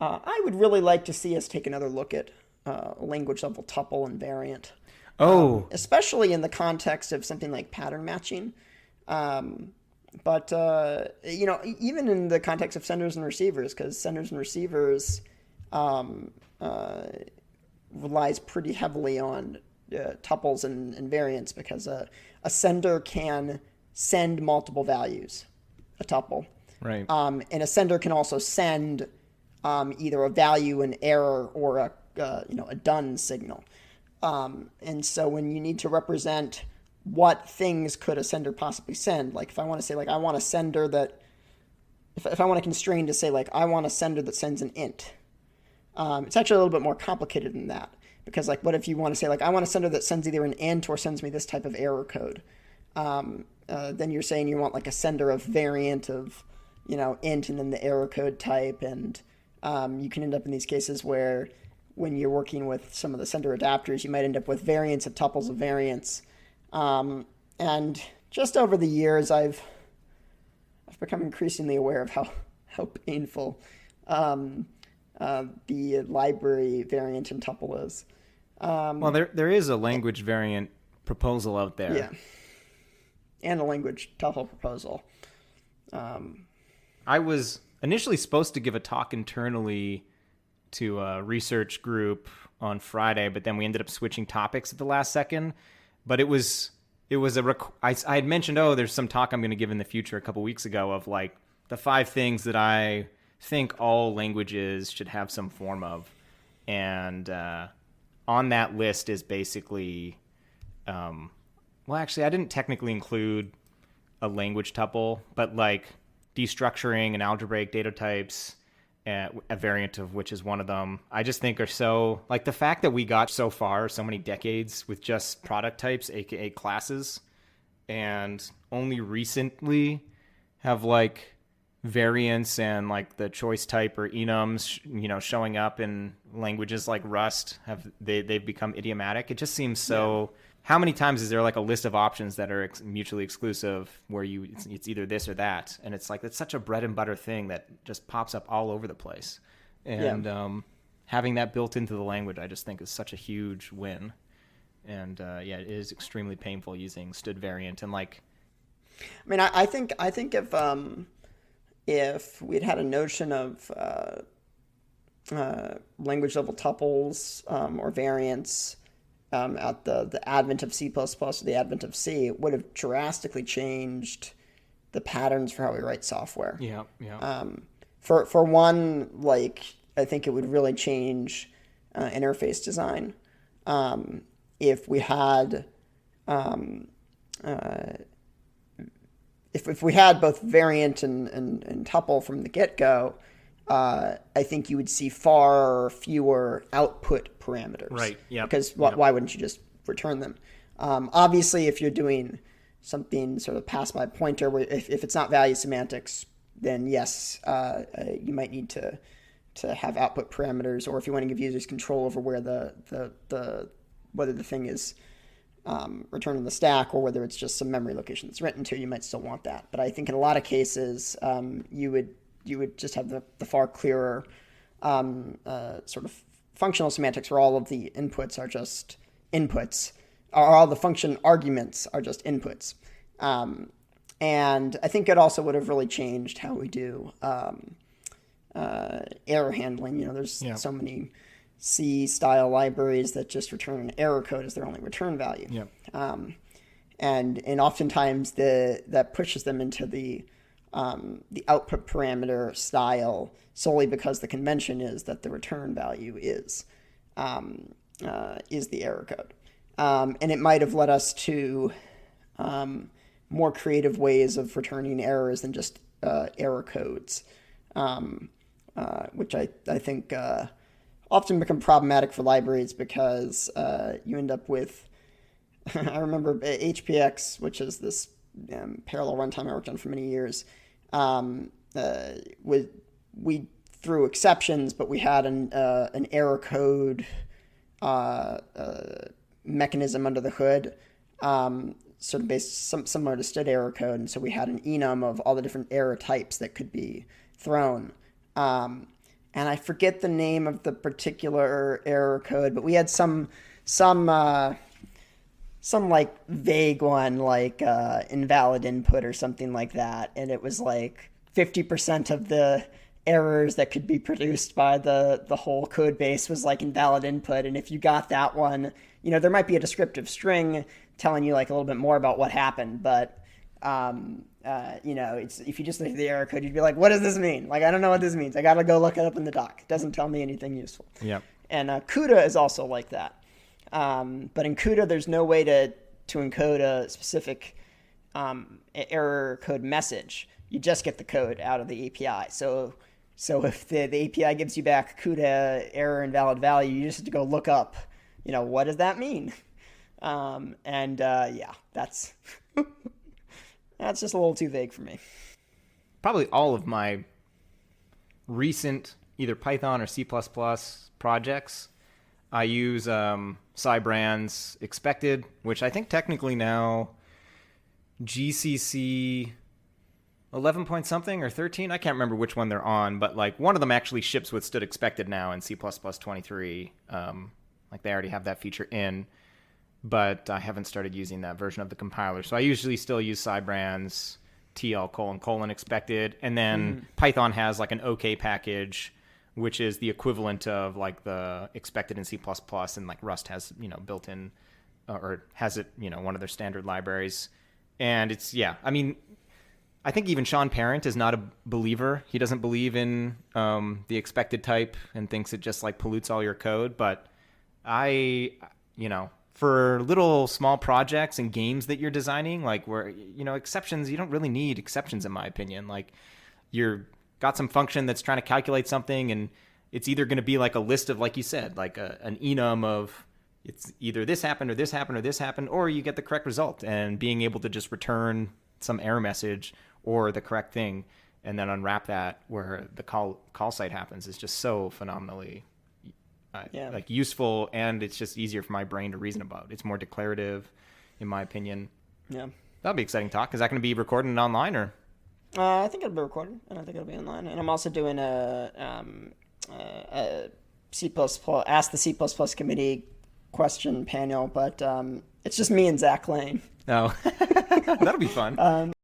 I would really like to see us take another look at language level tuple and variant, Oh, especially in the context of something like pattern matching. Um, but even in the context of senders and receivers, because senders and receivers um, uh, relies pretty heavily on tuples and variants, because a sender can send multiple values, a tuple. right. And a sender can also send either a value, an error, or a done signal. And so when you need to represent what things could a sender possibly send, like if I want to say like I want a sender that if I want to constrain to say like I want a sender that sends an int, it's actually a little bit more complicated than that, because like what if you want to say like I want a sender that sends either an int or sends me this type of error code. Then you're saying you want like a sender of variant of int and then the error code type, and you can end up in these cases where when you're working with some of the sender adapters, you might end up with variants of tuples of variants. And just over the years, I've become increasingly aware of how painful the library variant in tuple is. Well, there is a language variant proposal out Yeah, there. and a language tuple proposal. I was initially supposed to give a talk internally to a research group on Friday, but then we ended up switching topics at the last second. But I had mentioned, oh, there's some talk I'm going to give in the future a couple weeks ago of like the 5 things that I think all languages should have some form of, and on that list is basically, well, actually, I didn't technically include a language tuple, but like destructuring and algebraic data types, a variant of which is one of them, I just think are so, like the fact that we got so far, so many decades with just product types, aka classes, and only recently have like variants and like the choice type or enums, showing up in languages like Rust, they've become idiomatic. It just seems so. Yeah. How many times is there like a list of options that are mutually exclusive where it's either this or that, and it's like it's such a bread and butter thing that just pops up all over the place, and Yeah. having that built into the language, I just think is such a huge win. And yeah, it is extremely painful using std variant and like. I mean, I think if we'd had a notion of language level tuples or variants at the advent of C++ or the advent of C, it would have drastically changed the patterns for how we write software. Yeah, yeah. For one, like I think it would really change interface design. If we had if we had both variant and tuple from the get-go, I think you would see far fewer output parameters. Right. Yeah. Because why wouldn't you just return them? Obviously, if you're doing something sort of pass by pointer, where if it's not value semantics, then yes, you might need to have output parameters, or if you want to give users control over where the whether the thing is returned in the stack or whether it's just some memory location that's written to, you might still want that. But I think in a lot of cases, you would just have the far clearer sort of functional semantics where all of the inputs are just inputs, or all the function arguments are just inputs. And I think it also would have really changed how we do error handling. There's so many C style libraries that just return an error code as their only return value. Yeah. And oftentimes that pushes them into the output parameter style solely because the convention is that the return value is the error code. And it might have led us to more creative ways of returning errors than just error codes, which I think often become problematic for libraries because you end up with, I remember HPX, which is this parallel runtime I worked on for many years. We threw exceptions, but we had an error code mechanism under the hood, sort of based similar to std error code, and so we had an enum of all the different error types that could be thrown. and I forget the name of the particular error code, but we had some like vague one, like invalid input or something like that, and it was like 50% of the errors that could be produced by the whole code base was like invalid input. And if you got that one, there might be a descriptive string telling you like a little bit more about what happened, but it's, if you just look at the error code, you'd be like, what does this mean? Like, I don't know what this means. I got to go look it up in the doc. It doesn't tell me anything useful. Yeah. And CUDA is also like that. But in CUDA, there's no way to encode a specific error code message. You just get the code out of the API. So if the API gives you back CUDA error invalid value, you just have to go look up, what does that mean? That's that's just a little too vague for me. Probably all of my recent either Python or C++ projects, I use Cybrand's expected, which I think technically now GCC 11 point something or 13. I can't remember which one they're on, but like one of them actually ships with stood expected now in C++ 23. Like they already have that feature in, but I haven't started using that version of the compiler. So I usually still use Cybrand's TL : expected. And then Python has like an OK package, which is the equivalent of like the expected in C++, and like Rust has, built in or has it, one of their standard libraries. And it's, I think even Sean Parent is not a believer. He doesn't believe in the expected type and thinks it just like pollutes all your code. But for little small projects and games that you're designing, like where, exceptions, you don't really need exceptions in my opinion. Like you're got some function that's trying to calculate something, and it's either going to be like a list of, like you said, like an enum of it's either this happened or this happened or this happened, or you get the correct result, and being able to just return some error message or the correct thing and then unwrap that where the call site happens is just so phenomenally like useful, and it's just easier for my brain to reason about. It's more declarative, in my opinion. Yeah, that'll be exciting talk. Is that going to be recorded and online, or? I think it'll be recorded, and I think it'll be online. And I'm also doing a C++ Ask the C++ Committee question panel, but it's just me and Zach Lane. Oh, that'll be fun.